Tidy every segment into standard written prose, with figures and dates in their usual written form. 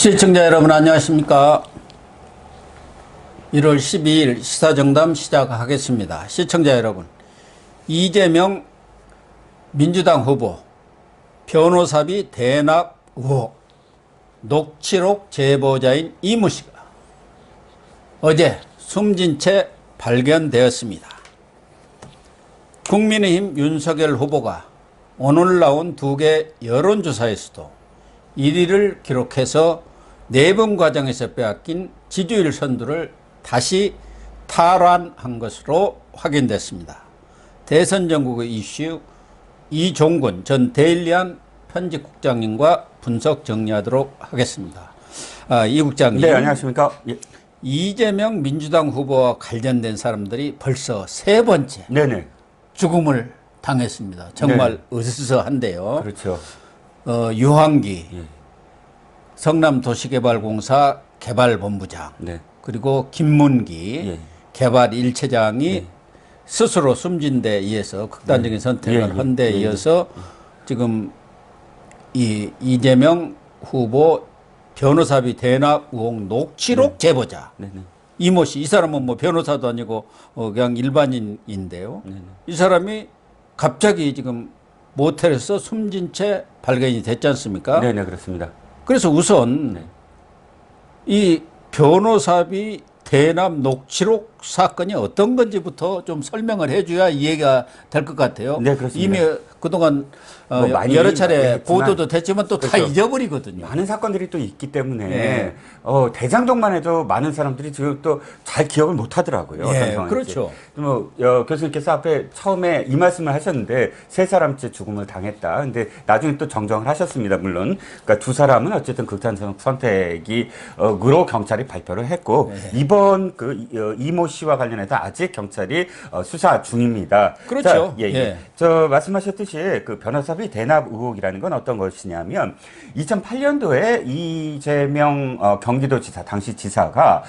시청자 여러분 안녕하십니까. 1월 12일 시사정담 시작하겠습니다. 시청자 여러분, 이재명 민주당 후보 변호사비 대납 의혹 녹취록 제보자인 이모 씨가 어제 숨진 채 발견되었습니다. 국민의힘 윤석열 후보가 오늘 나온 두 개 여론조사에서도 1위를 기록해서 내분 과정에서 빼앗긴 지지율 선두를 다시 탈환한 것으로 확인됐습니다. 대선 전국의 이슈 이종근 전 데일리안 편집국장님과 분석 정리하도록 하겠습니다. 이 국장님. 네, 안녕하십니까. 예. 이재명 민주당 후보와 관련된 사람들이 벌써 세 번째 네네. 죽음을 당했습니다. 정말 네네. 으스스한데요. 그렇죠. 유한기 예. 성남도시개발공사 개발본부장, 네. 그리고 김문기 예. 개발 1차장이 예. 스스로 숨진 데 의해서 극단적인 선택을 예, 예, 한 데 예, 예. 이어서 지금 이 이재명 후보 변호사비 대납 의혹 녹취록 제보자 네네. 이모 씨, 이 사람은 뭐 변호사도 아니고 그냥 일반인인데요. 네네. 이 사람이 갑자기 지금 모텔에서 숨진 채 발견이 됐지 않습니까? 네네, 그렇습니다. 그래서 우선 네. 이 변호사비 대납 녹취록 사건이 어떤 건지부터 좀 설명을 해줘야 이해가 될 것 같아요. 네, 그렇습니다. 이미 그동안 뭐 많이 여러 차례 했지만, 보도도 됐지만 또 다 그렇죠. 잊어버리거든요. 많은 사건들이 또 있기 때문에 네. 대장동만 해도 많은 사람들이 지금 또 잘 기억을 못 하더라고요. 예, 어떤 상황인지. 그렇죠. 뭐 교수님께서 앞에 처음에 이 말씀을 하셨는데 세 사람째 죽음을 당했다. 근데 나중에 또 정정을 하셨습니다. 물론 그러니까 두 사람은 어쨌든 극단적 선택이 으로 경찰이 발표를 했고 네. 이번 이모 씨와 관련해서 아직 경찰이 수사 중입니다. 그렇죠. 자, 예, 예. 예. 저 말씀하셨듯이 그 변호사비 대납 의혹이라는 건 어떤 것이냐면 2008년도에 이재명 경기도지사 당시 지사가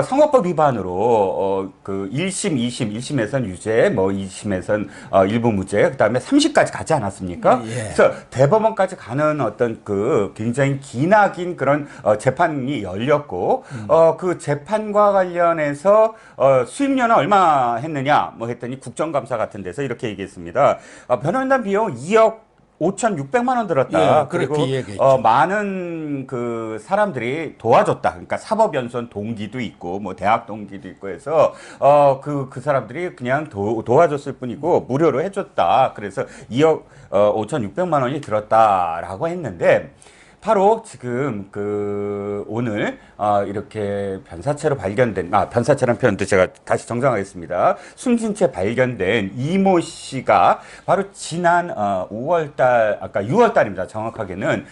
선거법 위반으로 그 1심, 2심, 1심에선 유죄, 뭐 2심에선 일부 무죄, 그다음에 3심까지 가지 않았습니까? 예. 그래서 대법원까지 가는 어떤 그 굉장히 기나긴 그런 재판이 열렸고 그 재판과 관련해서 수임료는 얼마 했느냐 뭐 했더니 국정감사 같은 데서 이렇게 얘기했습니다. 변호인단 비용 2억 5,600만 원 들었다. 예, 그리고 그렇게 얘기했죠. 많은 그 사람들이 도와줬다. 그러니까 사법연수원 동기도 있고 뭐 대학 동기도 있고 해서 그 사람들이 그냥 도와줬을 뿐이고 무료로 해줬다. 그래서 2억 5,600만 원이 들었다라고 했는데 바로 지금 오늘 이렇게 변사체로 발견된 변사체라는 표현도 제가 다시 정정하겠습니다. 숨진 채 발견된 이모 씨가 바로 지난 5월달 아까 6월달입니다. 정확하게는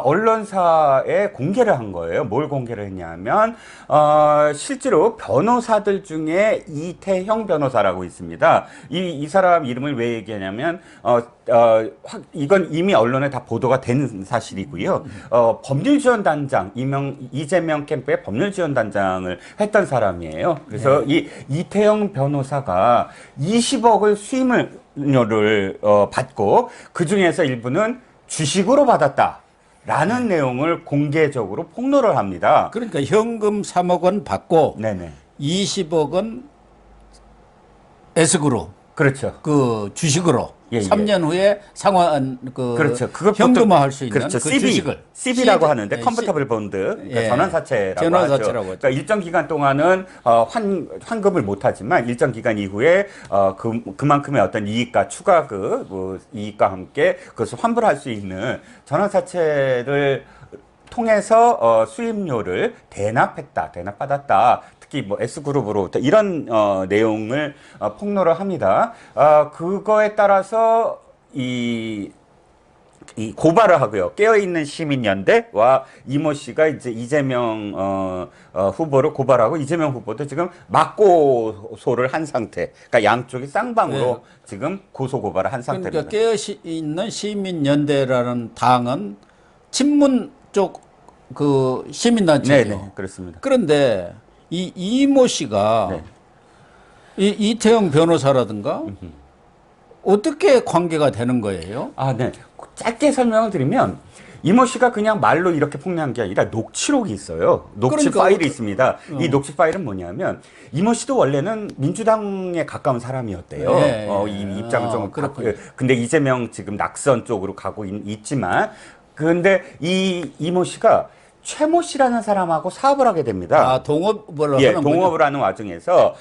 언론사에 공개를 한 거예요. 뭘 공개를 했냐면 실제로 변호사들 중에 이태형 변호사라고 있습니다. 이 사람 이름을 왜 얘기하냐면 이건 이미 언론에 다 보도가 된 사실이고요. 법률지원단장 이재명 캠프의 법률지원단장을 했던 사람이에요. 그래서 이 이태영 변호사가 20억을 수임료를 받고 그 중에서 일부는 주식으로 받았다라는 내용을 공개적으로 폭로를 합니다. 그러니까 현금 3억 원 받고 네네. 20억 원 에스그로 그렇죠. 그 주식으로 예, 3년 후에 상환 그렇죠. 현금화할 수 있는 그렇죠. 그 CB, 주식을 CB라고 하는데 예, 컨버터블 본드, 그러니까 예. 전환사채라고 전환사채라고 하죠. 그러니까 일정 기간 동안은 환급을 못하지만 일정 기간 이후에 그만큼의 어떤 이익과 추가금, 뭐 이익과 함께 그것을 환불할 수 있는 전환사채를 통해서 수임료를 대납받았다. 특히 뭐 S그룹으로 이런 내용을 폭로를 합니다. 그거에 따라서 이 고발을 하고요. 깨어있는 시민연대와 이모 씨가 이제 이재명 후보를 고발하고 이재명 후보도 지금 맞고소를 한 상태. 그러니까 양쪽이 쌍방으로 네. 지금 고소 고발을 한 상태입니다. 그러니까 깨어있는 시민연대라는 당은 친문 쪽 그 시민단체죠. 네, 그렇습니다. 그런데 이 이모 씨가 네. 이 이태영 변호사라든가 어떻게 관계가 되는 거예요? 네. 짧게 설명을 드리면 이모 씨가 그냥 말로 이렇게 폭로한 게 아니라 녹취록이 있어요. 녹취 그러니까 파일이 있습니다. 이 녹취 파일은 뭐냐면 이모 씨도 원래는 민주당에 가까운 사람이었대요. 예, 예. 이 입장은 좀 그렇군요. 근데 이재명 지금 낙선 쪽으로 가고 있지만 근데 이 이모 씨가 최모 씨라는 사람하고 사업을 하게 됩니다. 아, 동업을 예, 하는 동업을 하는 와중에서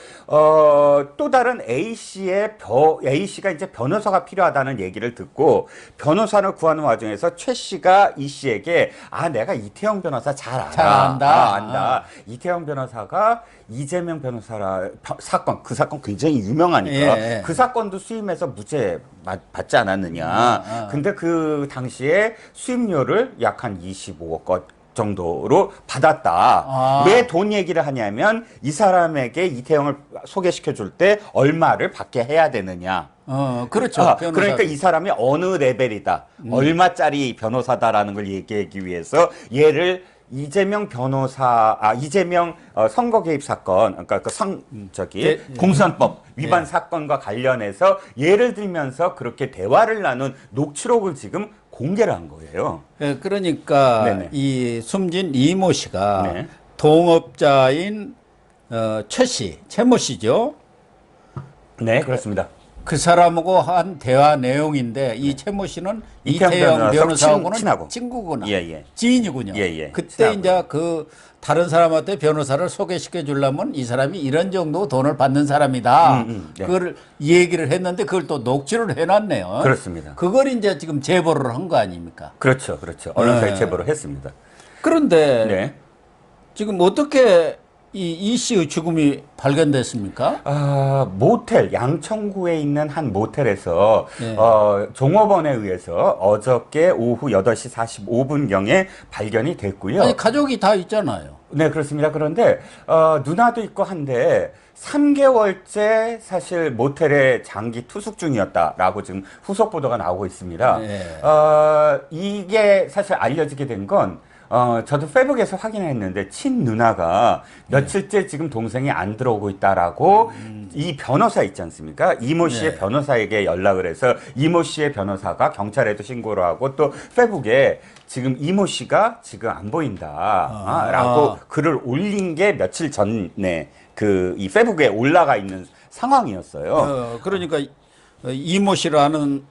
또 다른 A 씨가 이제 변호사가 필요하다는 얘기를 듣고 변호사를 구하는 와중에서 최 씨가 이 씨에게 내가 이태영 변호사 잘 알아. 잘 안다. 안다. 이태영 변호사가 이재명 변호사라 사건 그 사건 굉장히 유명하니까 예. 그 사건도 수임해서 무죄 받지 않았느냐. 근데 그 당시에 수임료를 약 한 25억 원 정도로 받았다. 왜 돈 얘기를 하냐면 이 사람에게 이태영을 소개시켜 줄 때 얼마를 받게 해야 되느냐. 그렇죠. 그러니까 이 사람이 어느 레벨이다. 얼마짜리 변호사다라는 걸 얘기하기 위해서 얘를 이재명 선거 개입 사건, 그러니까 공수처법 위반 사건과 관련해서 예를 들면서 그렇게 대화를 나눈 녹취록을 지금 공개를 한 거예요. 예, 그러니까 네네. 이 숨진 이모 씨가 네. 동업자인 최모 씨죠. 네, 그렇습니다. 그 사람하고 한 대화 내용인데 이 최모 씨는 이태영 이태영 변호사하고는 친하고. 친구구나. 예. 지인이군요. 예. 그때 친하고. 이제 그 다른 사람한테 변호사를 소개시켜 주려면 이 사람이 이런 정도 돈을 받는 사람이다. 네. 그걸 얘기를 했는데 그걸 또 녹취를 해놨네요. 그렇습니다. 그걸 이제 지금 제보를 한 거 아닙니까? 그렇죠. 언론사에 네. 제보를 했습니다. 그런데 네. 지금 어떻게 이 씨의 죽음이 발견됐습니까? 모텔, 양천구에 있는 한 모텔에서, 네. 종업원에 의해서 어저께 오후 8시 45분경에 발견이 됐고요. 아니 가족이 다 있잖아요. 네, 그렇습니다. 그런데, 누나도 있고 한데, 3개월째 사실 모텔에 장기 투숙 중이었다라고 지금 후속 보도가 나오고 있습니다. 네. 이게 사실 알려지게 된 건, 저도 페북에서 확인했는데, 친누나가 며칠째 지금 동생이 안 들어오고 있다라고 이 변호사 있지 않습니까? 이모 씨의 네. 변호사에게 연락을 해서 이모 씨의 변호사가 경찰에도 신고를 하고 또 페북에 지금 이모 씨가 지금 안 보인다. 라고 글을 올린 게 며칠 전에 이 페북에 올라가 있는 상황이었어요. 그러니까 이모 씨라는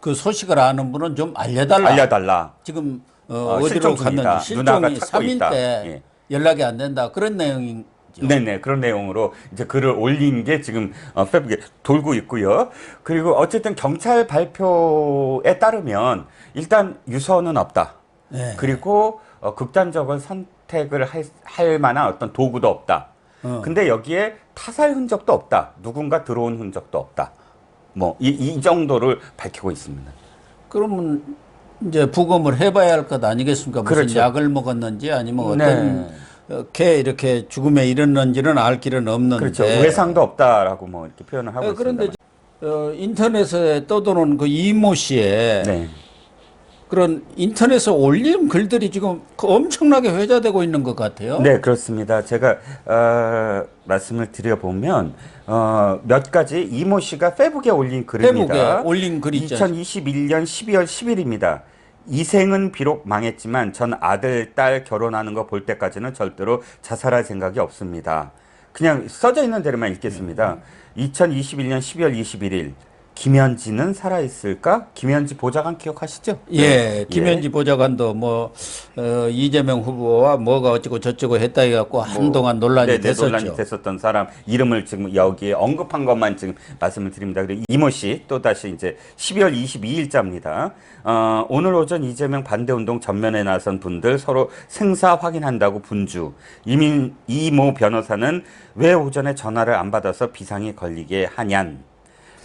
그 소식을 아는 분은 좀 알려달라. 지금 어디로 실종 중이다. 갔는지 누나가 실종이 찾고 3일 있다. 때 예. 연락이 안 된다. 그런 내용이죠. 네네, 그런 내용으로 이제 글을 올린 게 지금 페북에 돌고 있고요. 그리고 어쨌든 경찰 발표에 따르면 일단 유서는 없다. 네. 그리고 극단적인 선택을 할 만한 어떤 도구도 없다. 근데 여기에 타살 흔적도 없다. 누군가 들어온 흔적도 없다. 뭐 이 정도를 밝히고 있습니다. 그러면 이제 부검을 해봐야 할 것 아니겠습니까? 무슨 그렇죠. 약을 먹었는지 아니면 네. 어떻게 이렇게 죽음에 이르는지는 알 길은 없는데. 그렇죠. 외상도 없다라고 뭐 이렇게 표현을 하고 그런데 있습니다. 인터넷에 떠도는 그 이모 씨의 네. 그런 인터넷에 올린 글들이 지금 엄청나게 회자되고 있는 것 같아요. 네, 그렇습니다. 제가 말씀을 드려보면 몇 가지 이모 씨가 페북에 올린 글입니다. 페북에 올린 글 있죠. 2021년 12월 10일입니다. 이 생은 비록 망했지만 전 아들, 딸 결혼하는 거 볼 때까지는 절대로 자살할 생각이 없습니다. 그냥 써져 있는 대로만 읽겠습니다. 2021년 12월 21일 김현지는 살아있을까? 김현지 보좌관 기억하시죠? 예, 김현지 보좌관도 뭐 이재명 후보와 뭐가 어쩌고 저쩌고 했다 해갖고 한동안 논란이 됐었죠. 논란이 됐었던 사람 이름을 지금 여기에 언급한 것만 지금 말씀을 드립니다. 그리고 이모 씨 또 다시 이제 12월 22일자입니다. 오늘 오전 이재명 반대운동 전면에 나선 분들 서로 생사 확인한다고 분주. 이모 변호사는 왜 오전에 전화를 안 받아서 비상이 걸리게 하냔.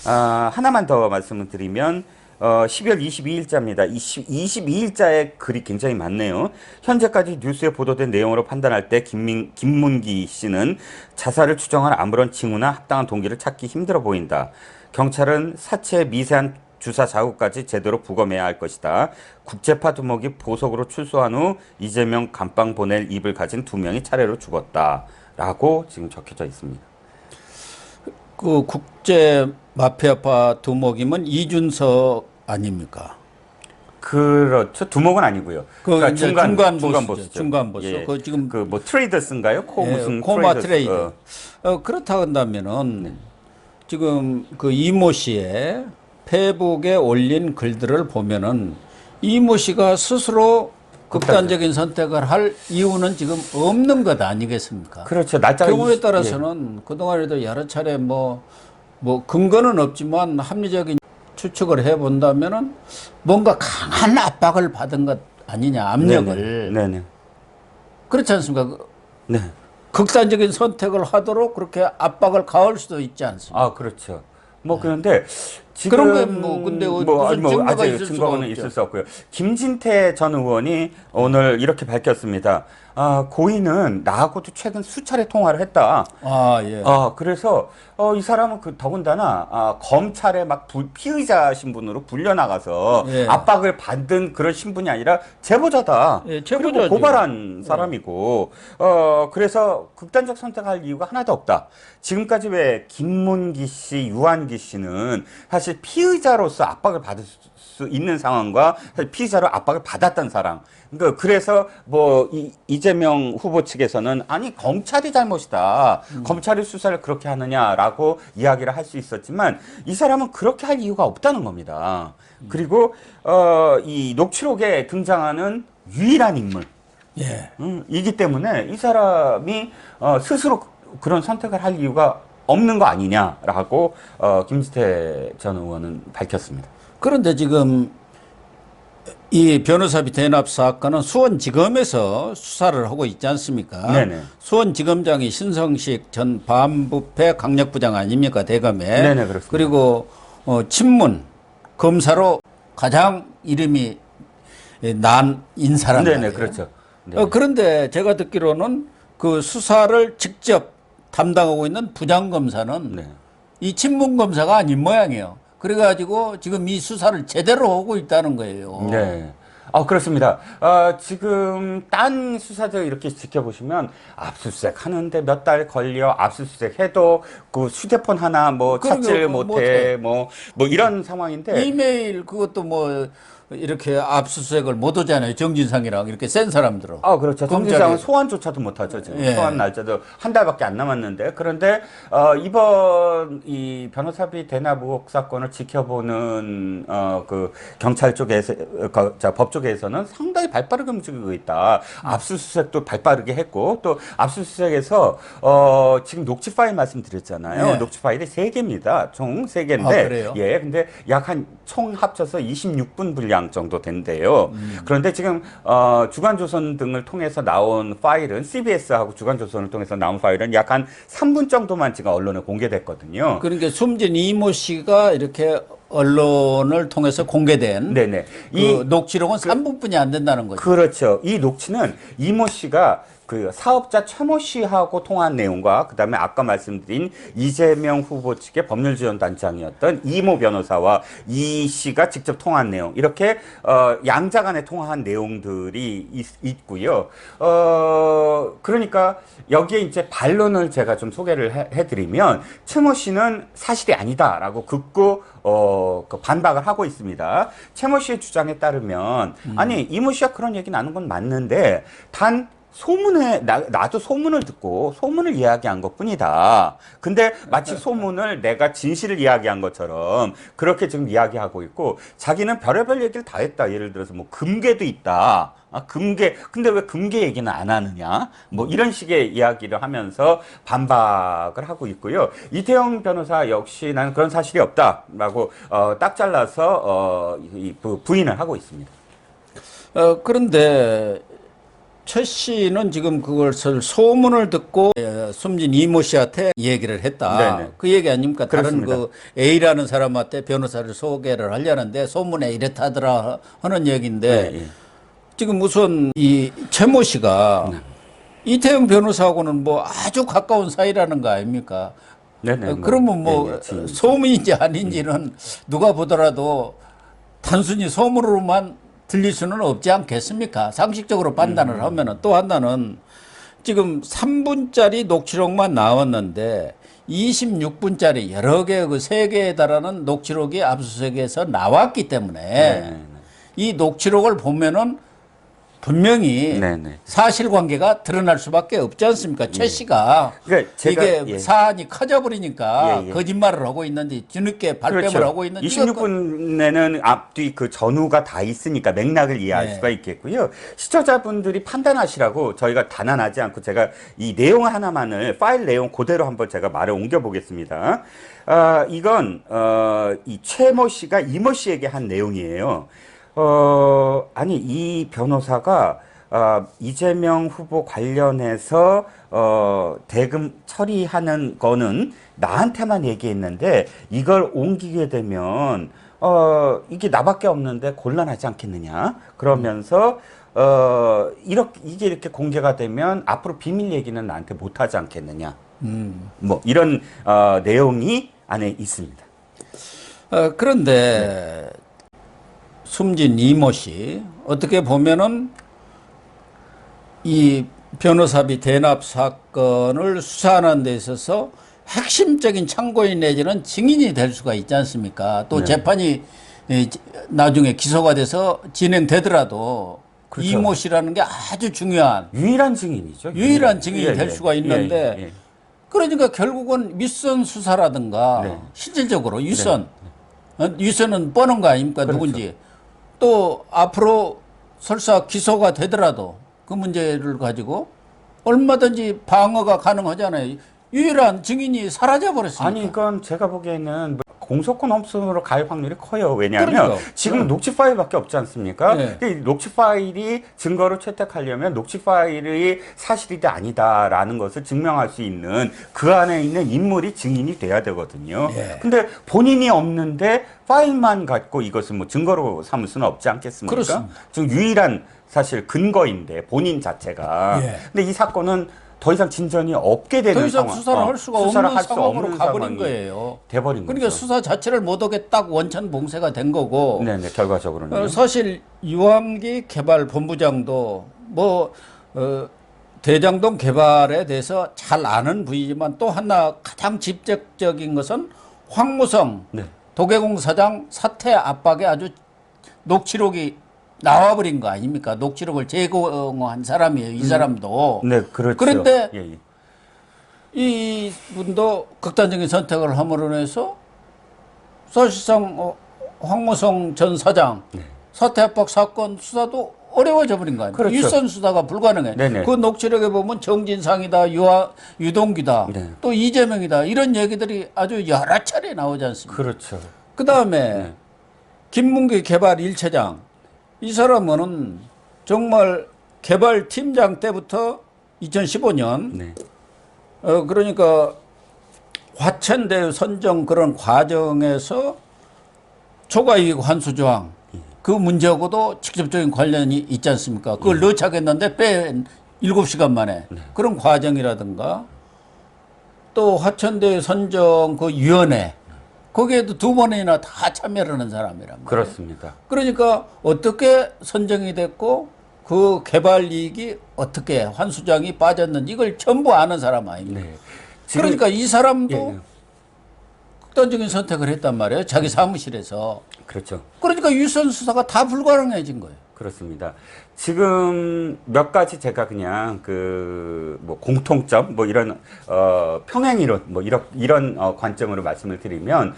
하나만 더 말씀을 드리면 12월 22일자입니다. 22일자의 글이 굉장히 많네요. 현재까지 뉴스에 보도된 내용으로 판단할 때 김문기 씨는 자살을 추정할 아무런 징후나 합당한 동기를 찾기 힘들어 보인다. 경찰은 사체의 미세한 주사 자국까지 제대로 부검해야 할 것이다. 국제파 두목이 보석으로 출소한 후 이재명 감방 보낼 입을 가진 2명이 차례로 죽었다. 라고 지금 적혀져 있습니다. 그 국제 마피아파 두목이면 이준석 아닙니까? 그렇죠. 두목은 아니고요. 그 이제 중간 보수죠. 보수죠. 중간 보수. 예. 그 지금 그 뭐 트레이더스인가요? 무슨 코마 트레이더스. 트레이드. 그렇다 한다면은 지금 그 이모 씨의 페이북에 올린 글들을 보면은 이모 씨가 스스로 극단적인 선택을 할 이유는 지금 없는 것 아니겠습니까? 그렇죠. 날짜가 경우에 따라서는 그동안에도 여러 차례 뭐 근거는 없지만 합리적인 추측을 해본다면은 뭔가 강한 압박을 받은 것 아니냐, 압력을. 네네. 그렇지 않습니까? 네. 극단적인 선택을 하도록 그렇게 압박을 가할 수도 있지 않습니까? 아, 그렇죠. 뭐 그런데 지금 그런 게 뭐 근데 무슨 증거가 아직 있을 수가 증거는 없죠. 있을 수 없고요. 김진태 전 의원이 오늘 이렇게 밝혔습니다. 고인은 나하고도 최근 수차례 통화를 했다. 아, 예. 그래서 이 사람은 더군다나 검찰에 막 피의자 신분으로 불려나가서 예. 압박을 받은 그런 신분이 아니라 제보자다. 예, 그리고 제보자죠. 고발한 사람이고 그래서 극단적 선택할 이유가 하나도 없다. 지금까지 왜 김문기 씨, 유한기 씨는 사실 피의자로서 압박을 받을 수 있는 상황과 사실 피의자로 압박을 받았던 사람. 그러니까 그래서 뭐 이재명 후보 측에서는 아니 검찰이 잘못이다. 검찰이 수사를 그렇게 하느냐라고 이야기를 할 수 있었지만 이 사람은 그렇게 할 이유가 없다는 겁니다. 그리고 이 녹취록에 등장하는 유일한 인물. 예. 이기 때문에 이 사람이 스스로 그런 선택을 할 이유가 없는 거 아니냐라고 김지태 전 의원은 밝혔습니다. 그런데 지금 이 변호사비 대납 사건은 수원지검에서 수사를 하고 있지 않습니까? 네네. 수원지검장이 신성식 전 반부패 강력부장 아닙니까? 대검에. 네네, 그렇습니다. 그리고 친문 검사로 가장 이름이 난 인사란 네네, 말이에요. 그렇죠. 네. 그런데 제가 듣기로는 그 수사를 직접 담당하고 있는 부장검사는 네. 이 친문검사가 아닌 모양이에요. 그래가지고 지금 이 수사를 제대로 하고 있다는 거예요. 네. 그렇습니다. 지금 딴 수사들 이렇게 지켜보시면 압수수색 하는데 몇 달 걸려 압수수색 해도 그 휴대폰 하나 뭐 찾지를 못해 뭐 이런 상황인데 이메일 그것도 뭐 이렇게 압수수색을 못 하잖아요. 정진상이랑 이렇게 센 사람들은. 그렇죠. 정진상은 소환조차도 못하죠. 지금 예. 소환 날짜도 한 달밖에 안 남았는데 그런데 이번 이 변호사비 대납 의혹 사건을 지켜보는 그 경찰 쪽에서 법 쪽에서는 상당히 발빠르게 움직이고 있다. 압수수색도 발빠르게 했고 또 압수수색에서 지금 녹취 파일 말씀드렸잖아요. 예. 녹취 파일이 3개입니다. 총 3개인데 그래요? 예, 근데 약 한 총 합쳐서 26분 분량 정도 된대요. 그런데 지금 주간조선 등을 통해서 나온 파일은 CBS하고 주간조선을 통해서 나온 파일은 약 한 3분 정도만 지금 언론에 공개됐거든요. 그러니까 숨진 이모 씨가 이렇게 언론을 통해서 공개된 네네. 그 녹취록은 3분뿐이 안 된다는 거죠. 그렇죠. 이 녹취는 이모 씨가 그 사업자 최모 씨하고 통화한 내용과 그다음에 아까 말씀드린 이재명 후보 측의 법률지원단장이었던 이모 변호사와 이 씨가 직접 통화한 내용 이렇게 양자 간에 통화한 내용들이 있고요. 그러니까 여기에 이제 반론을 제가 좀 소개를 해드리면 최모 씨는 사실이 아니다라고 극구 그 반박을 하고 있습니다. 최모 씨의 주장에 따르면 아니 이모 씨가 그런 얘기 나눈 건 맞는데 단 소문에 나도 소문을 듣고 소문을 이야기한 것뿐이다. 근데 마치 소문을 내가 진실을 이야기한 것처럼 그렇게 지금 이야기하고 있고 자기는 별의별 얘기를 다 했다. 예를 들어서 뭐 금괴도 있다. 금괴. 근데 왜 금괴 얘기는 안 하느냐? 뭐 이런 식의 이야기를 하면서 반박을 하고 있고요. 이태영 변호사 역시 나는 그런 사실이 없다라고 딱 잘라서 부인을 하고 있습니다. 그런데 최 씨는 지금 그것을 소문을 듣고 숨진 이모 씨한테 얘기를 했다. 네네. 그 얘기 아닙니까? 그렇습니다. 다른 그 A라는 사람한테 변호사를 소개를 하려는데 소문에 이랬다더라 하는 얘기인데 네, 예. 지금 우선 이 최모 씨가 이태영 변호사하고는 뭐 아주 가까운 사이라는 거 아닙니까? 네네. 그러면 뭐 소문인지 아닌지는 누가 보더라도 단순히 소문으로만 들릴 수는 없지 않겠습니까? 상식적으로 판단을 하면은 또 하나는 지금 3분짜리 녹취록만 나왔는데 26분짜리 여러 개 그 3개에 달하는 녹취록이 압수수색에서 나왔기 때문에 네. 이 녹취록을 보면은 분명히 네네. 사실관계가 드러날 수밖에 없지 않습니까? 최 씨가 그러니까 제가, 이게 예. 사안이 커져버리니까 예, 예. 거짓말을 하고 있는지 뒤늦게 발뺌을 하고 있는지 26분에는 앞뒤 그 전후가 다 있으니까 맥락을 이해할 네. 수가 있겠고요. 시청자분들이 판단하시라고 저희가 단언하지 않고 제가 이 내용 하나만을 파일 내용 그대로 한번 제가 말을 옮겨보겠습니다. 이건 이 최모 씨가 이모 씨에게 한 내용이에요. 아니 이 변호사가 이재명 후보 관련해서 대금 처리하는 거는 나한테만 얘기했는데 이걸 옮기게 되면 이게 나밖에 없는데 곤란하지 않겠느냐 그러면서 이게 이렇게 공개가 되면 앞으로 비밀 얘기는 나한테 못하지 않겠느냐 뭐 이런 내용이 안에 있습니다. 그런데 숨진 이모 씨 어떻게 보면은 이 변호사비 대납 사건을 수사하는 데 있어서 핵심적인 참고인 내지는 증인이 될 수가 있지 않습니까? 또 네. 재판이 나중에 기소가 돼서 진행되더라도 그렇죠. 이모 씨라는 게 아주 중요한 유일한 증인이죠. 유일한 증인이 예, 될 예. 수가 있는데 예, 예. 그러니까 결국은 윗선 수사라든가 네. 실질적으로 윗선 윗선은 뻔한 거 아닙니까? 그렇죠. 누군지 또 앞으로 설사 기소가 되더라도 그 문제를 가지고 얼마든지 방어가 가능하잖아요. 유일한 증인이 사라져 버렸으니까. 아니 이건 제가 보기에는 공소권 없음으로 갈 확률이 커요. 왜냐하면 그러니까. 지금 녹취 파일밖에 없지 않습니까? 네. 이 녹취 파일이 증거로 채택하려면 녹취 파일이 사실이다 아니다라는 것을 증명할 수 있는 그 안에 있는 인물이 증인이 돼야 되거든요. 네. 근데 본인이 없는데 파일만 갖고 이것을 뭐 증거로 삼을 수는 없지 않겠습니까? 그렇습니다. 지금 유일한 사실 근거인데 본인 자체가. 예. 근데 이 사건은 더 이상 진전이 없게 되는 더 이상 상황. 수사를 할 수가 수사를 없는 할 수 상황으로 없는 가버린 상황이 거예요. 돼버린 그러니까 거죠. 수사 자체를 못하게 딱 원천 봉쇄가 된 거고. 네네 결과적으로는 사실 유한기 개발본부장도 대장동 개발에 대해서 잘 아는 부위지만 또 하나 가장 직접적인 것은 황무성 네. 도계공 사장 사퇴 압박에 아주 녹취록이 나와버린 거 아닙니까? 녹취록을 제공한 사람이에요. 이 사람도. 네 그렇죠. 그런데 예, 예. 이 분도 극단적인 선택을 함으로 해서 사실상 황무성 전 사장 사퇴 압박 사건 수사도 어려워져 버린 거 아닙니까? 그렇죠. 일선 수사가 불가능해. 네네. 그 녹취록에 보면 정진상이다, 유동규다, 네. 또 이재명이다 이런 얘기들이 아주 여러 차례 나오지 않습니까? 그렇죠. 그 다음에 네. 김문기 개발 1차장 이 사람은 정말 개발팀장 때부터 2015년 네. 그러니까 화천대유 선정 그런 과정에서 초과이익 환수 조항 그 문제하고도 직접적인 관련이 있지 않습니까? 그걸 넣자겠는데 뺀 7시간 만에 그런 과정이라든가 또 화천대유 선정 그 위원회 거기에도 2번이나 다 참여를 하는 사람이란 말이에요. 그렇습니다. 그러니까 어떻게 선정이 됐고 그 개발 이익이 어떻게 환수장이 빠졌는지 이걸 전부 아는 사람 아닙니까? 네. 지금- 그러니까 이 사람도 예, 예. 극단적인 선택을 했단 말이에요. 자기 사무실에서. 그렇죠. 그러니까 유선 수사가 다 불가능해진 거예요. 그렇습니다. 지금 몇 가지 제가 그냥 뭐 공통점 뭐 이런 평행이론 뭐 이런 관점으로 말씀을 드리면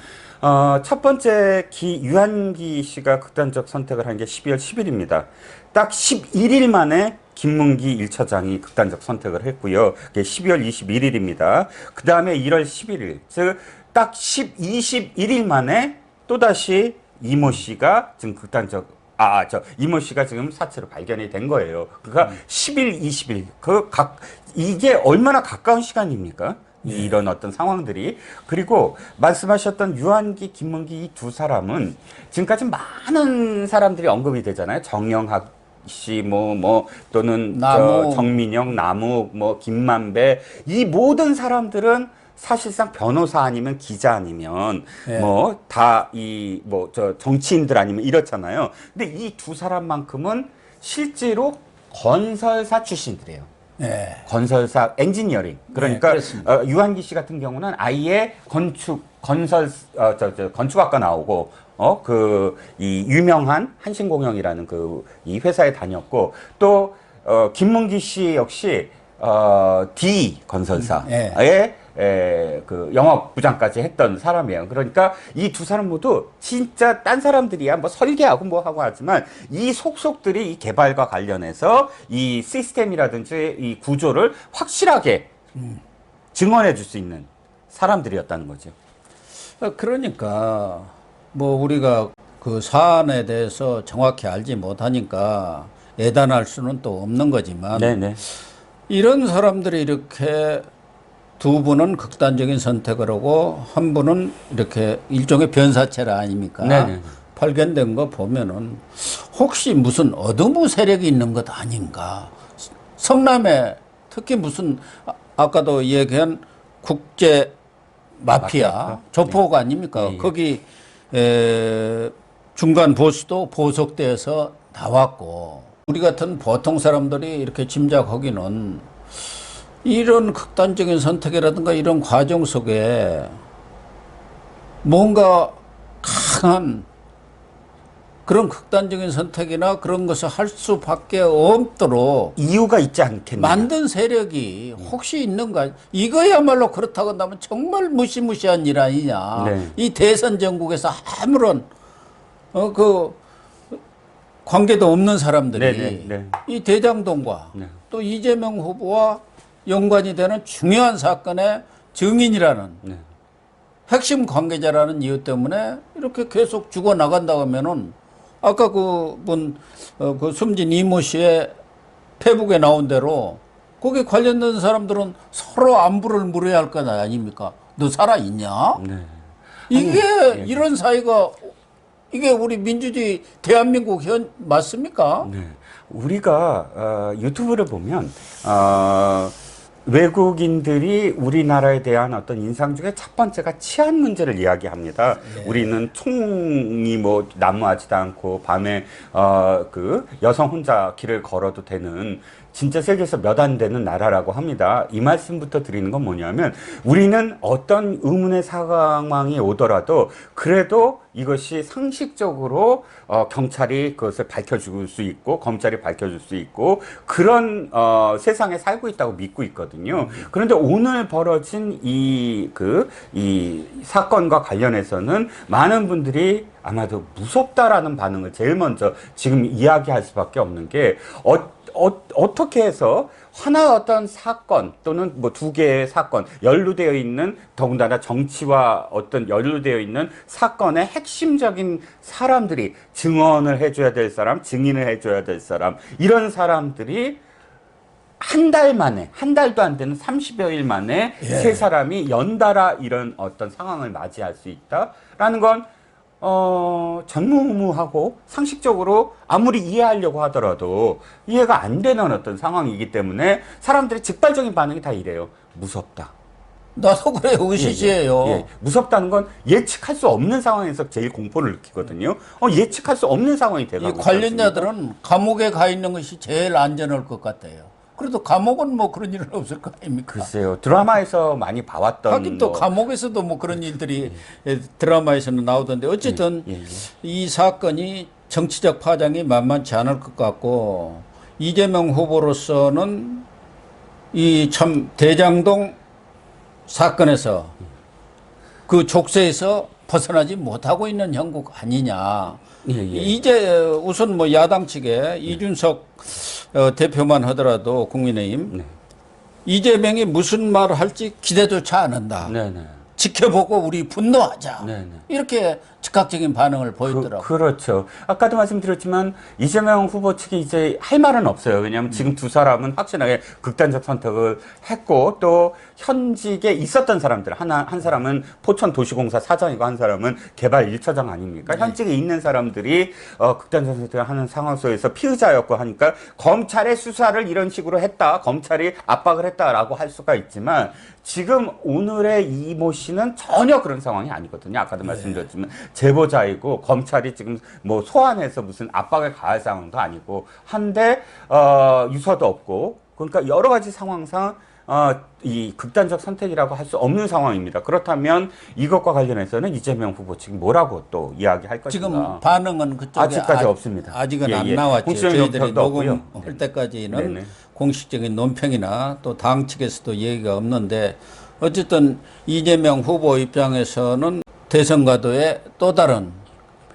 첫 번째 유한기 씨가 극단적 선택을 한 게 12월 10일입니다. 딱 11일 만에 김문기 1처장이 극단적 선택을 했고요. 그게 12월 21일입니다. 그 다음에 1월 11일, 즉 딱 21일 만에 또다시 이모 씨가 지금 이모 씨가 지금 사체로 발견이 된 거예요. 그러니까 10일, 20일. 이게 얼마나 가까운 시간입니까? 이런 어떤 상황들이. 그리고 말씀하셨던 유한기, 김문기 이 두 사람은 지금까지 많은 사람들이 언급이 되잖아요. 정영학 씨, 또는 남욱. 정민영, 남욱, 김만배. 이 모든 사람들은 사실상 변호사 아니면 기자 아니면 네. 정치인들 아니면 이렇잖아요. 근데 이 두 사람만큼은 실제로 건설사 출신들이에요. 네. 건설사 엔지니어링. 그러니까 그렇습니다. 유한기 씨 같은 경우는 아예 건축 건축학과 나오고 이 유명한 한신공영이라는 이 회사에 다녔고 또 김문기 씨 역시 D 건설사의 그 영업부장까지 했던 사람이에요. 그러니까 이 두 사람 모두 진짜 딴 사람들이야 뭐 설계하고 뭐 하고 하지만 이 속속들이 이 개발과 관련해서 이 시스템이라든지 이 구조를 확실하게 증언해 줄 수 있는 사람들이었다는 거죠. 그러니까 뭐 우리가 그 사안에 대해서 정확히 알지 못하니까 예단할 수는 또 없는 거지만 네네. 이런 사람들이 이렇게 두 분은 극단적인 선택을 하고 한 분은 이렇게 일종의 변사체라 아닙니까? 네네. 발견된 거 보면은 혹시 무슨 어둠의 세력이 있는 것 아닌가? 성남에 특히 무슨 아까도 얘기한 국제 마피아 조폭 아닙니까? 예, 예. 거기 중간 보스도 보석돼서 나왔고 우리 같은 보통 사람들이 이렇게 짐작하기는 이런 극단적인 선택이라든가 이런 과정 속에 뭔가 강한 그런 극단적인 선택이나 그런 것을 할 수밖에 없도록 이유가 있지 않겠냐. 만든 세력이 혹시 있는가? 이거야말로 그렇다고 한다면 정말 무시무시한 일 아니냐? 네. 이 대선 전국에서 아무런 그 관계도 없는 사람들이 네, 네, 네. 이 대장동과 네. 또 이재명 후보와 연관이 되는 중요한 사건의 증인이라는 네. 핵심 관계자라는 이유 때문에 이렇게 계속 죽어 나간다고 하면은 아까 그분 그 숨진 이모 씨의 페북에 나온 대로 거기에 관련된 사람들은 서로 안부를 물어야 할 것 아닙니까? 너 살아 있냐? 네. 이게 이런 사이가 이게 우리 민주주의 대한민국 현 맞습니까? 네. 우리가 유튜브를 보면 외국인들이 우리나라에 대한 어떤 인상 중에 첫 번째가 치안 문제를 이야기합니다. 우리는 총이 뭐 난무하지도 않고 밤에 그 여성 혼자 길을 걸어도 되는 진짜 세계에서 몇 안 되는 나라라고 합니다. 이 말씀부터 드리는 건 뭐냐면 우리는 어떤 의문의 상황이 오더라도 그래도 이것이 상식적으로 경찰이 그것을 밝혀줄 수 있고 검찰이 밝혀줄 수 있고 그런 세상에 살고 있다고 믿고 있거든요. 그런데 오늘 벌어진 이 사건과 관련해서는 많은 분들이 아마도 무섭다라는 반응을 제일 먼저 지금 이야기할 수밖에 없는 게 어떻게 해서 하나 어떤 사건 또는 뭐 두 개의 사건 연루되어 있는 더군다나 정치와 어떤 연루되어 있는 사건의 핵심적인 사람들이 증언을 해줘야 될 사람, 증인을 해줘야 될 사람 이런 사람들이 한 달 만에 한 달도 안 되는 30여일 만에 세 사람이 연달아 이런 어떤 상황을 맞이할 수 있다라는 건 전무후무하고 상식적으로 아무리 이해하려고 하더라도 이해가 안 되는 어떤 상황이기 때문에 사람들의 즉발적인 반응이 다 이래요. 무섭다. 나도 그래요. 의시시해요. 무섭다는 건 예측할 수 없는 상황에서 제일 공포를 느끼거든요. 예측할 수 없는 상황이 되고 이 관련자들은 감옥에 가 있는 것이 제일 안전할 것 같아요. 그래도 감옥은 뭐 그런 일은 없을 거 아닙니까? 글쎄요. 드라마에서 많이 봐왔던 하긴 또 감옥에서도 뭐 그런 일들이 드라마에서는 나오던데 어쨌든 이 사건이 정치적 파장이 만만치 않을 것 같고 이재명 후보로서는 이 참 대장동 사건에서 그 족쇄에서 벗어나지 못하고 있는 형국 아니냐. 이제 우선 뭐 야당 측에 이준석 대표만 하더라도 국민의힘 이재명이 무슨 말을 할지 기대조차 안 한다. 지켜보고 우리 분노하자. 이렇게 즉각적인 반응을 보였더라고요. 그렇죠. 아까도 말씀드렸지만 이재명 후보 측이 이제 할 말은 없어요. 왜냐하면 지금 두 사람은 확실하게 극단적 선택을 했고 또 현직에 있었던 사람들 한 사람은 포천도시공사 사장이고 한 사람은 개발 1처장 아닙니까? 현직에 있는 사람들이 극단적 선택을 하는 상황 속에서 피의자였고 하니까 검찰의 수사를 이런 식으로 했다. 검찰이 압박을 했다라고 할 수가 있지만 지금 오늘의 이모 씨는 전혀 그런 상황이 아니거든요. 아까도 말씀드렸지만 제보자이고 검찰이 지금 뭐 소환해서 무슨 압박을 가할 상황도 아니고 한데 유서도 없고 그러니까 여러 가지 상황상 이 극단적 선택이라고 할 수 없는 상황입니다. 그렇다면 이것과 관련해서는 이재명 후보 측이 뭐라고 또 이야기할 것인가? 지금 반응은 그쪽에 아직까지 없습니다. 아직은 예, 안 예. 나왔죠. 공식적인 저희들이 논평도 없고요. 녹음할 때까지는 네네. 공식적인 논평이나 또 당 측에서도 얘기가 없는데 어쨌든 이재명 후보 입장에서는 대선과도의 또 다른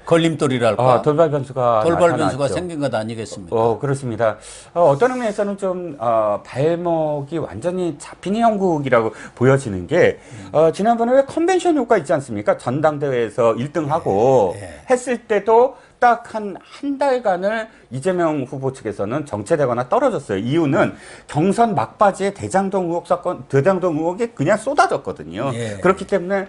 걸림돌이랄까 돌발 변수가 변수가 나타났죠. 생긴 것 아니겠습니까? 그렇습니다. 어떤 의미에서는 좀, 발목이 완전히 잡힌 형국이라고 보여지는 게, 지난번에 왜 컨벤션 효과 있지 않습니까? 전당대회에서 1등하고 했을 때도 딱 한 달간을 이재명 후보 측에서는 정체되거나 떨어졌어요. 이유는 경선 막바지에 대장동 의혹이 그냥 쏟아졌거든요. 예. 그렇기 때문에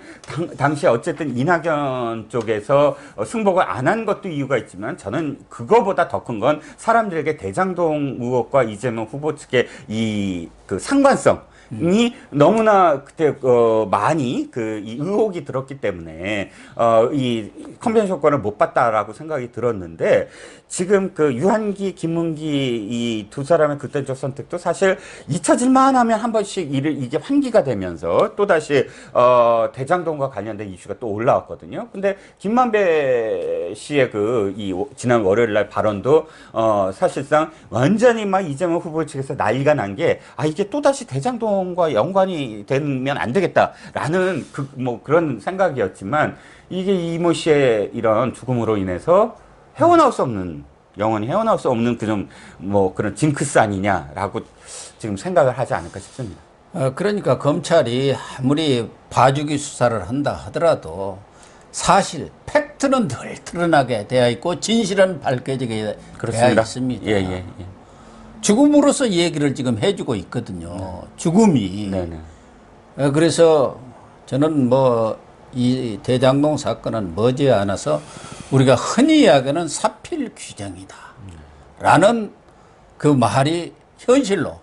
당시에 어쨌든 이낙연 쪽에서 승복을 안 한 것도 이유가 있지만 저는 그거보다 더 큰 건 사람들에게 대장동 의혹과 이재명 후보 측의 그 상관성이 너무나 그때 많이 이 의혹이 들었기 때문에 이 컨벤션 효과를 못 봤다라고 생각이 들었는데 지금 그 유한기, 김문기 이 두 사람의 극단적 선택도 사실 잊혀질만 하면 한 번씩 이게 환기가 되면서 또다시 대장동과 관련된 이슈가 또 올라왔거든요. 근데 김만배 씨의 지난 월요일 날 발언도 사실상 완전히 막 이재명 후보 측에서 난리가 난 게 이게 또다시 대장동과 연관이 되면 안 되겠다라는 그런 생각이었지만 이게 이모 씨의 이런 죽음으로 인해서 영원히 헤어나올 수 없는 그런 징크스 아니냐라고 지금 생각을 하지 않을까 싶습니다. 그러니까 검찰이 아무리 봐주기 수사를 한다 하더라도 사실 팩트는 늘 드러나게 되어 있고 진실은 밝혀지게 되어 있습니다. 예. 죽음으로서 얘기를 지금 해주고 있거든요. 죽음이. 네네. 그래서 저는 이 대장동 사건은 머지않아서 우리가 흔히 이야기하는 사필 규정이다. 라는 그 말이 현실로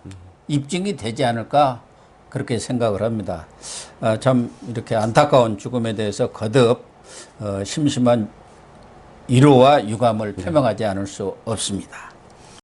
입증이 되지 않을까 그렇게 생각을 합니다. 참 이렇게 안타까운 죽음에 대해서 거듭 심심한 위로와 유감을 표명하지 않을 수 없습니다.